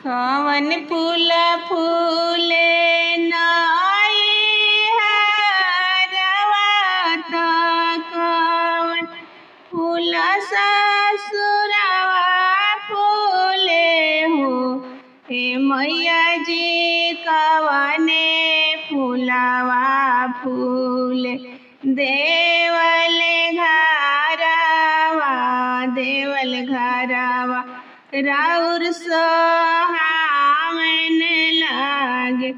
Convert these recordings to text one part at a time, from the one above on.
कवन फूल फूले नाई हरवा त कवन फूल ससुरवा फूले हो। हे मैया जी कवने फूलवा फूले देवल घरवा राउर सोहावन लागे।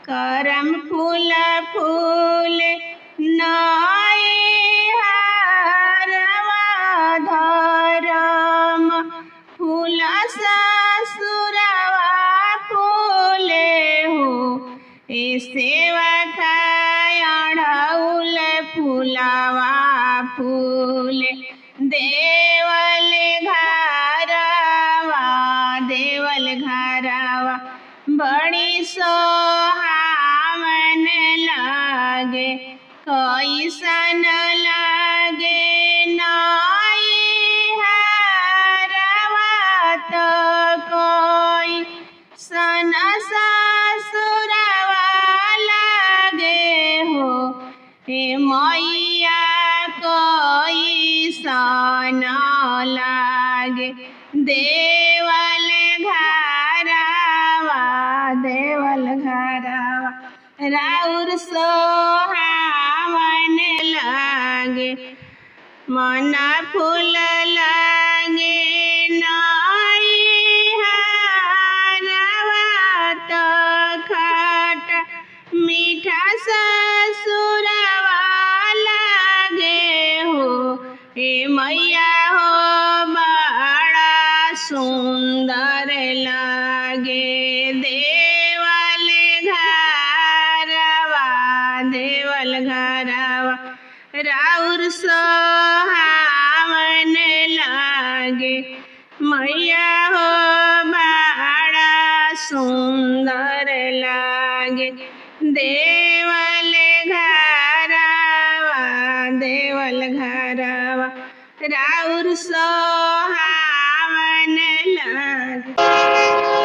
करम फूल फूले नाई हरवा धरम फूल ससुरवा फूले हो। ए सेवा अढ़ौल फूलवा फूले देवल घरवा बड़ी सोहावन लागे। कैसन लागे नाई हरवा त कोई सन ससुरवा लागे हो। हे मैया कोई सन लागे देवल घरवा राउर सोहावन लागे। मन फूल लागे नाई हरवा त खट मीठा ससुरवा लागे हो। हे मैया हो बड़ा सुंदर लागे देवल घरवा राउर सोहावन लागे। मैया हो बड़ा सुंदर लागे देवल घरवा राउर सोहावन लागे।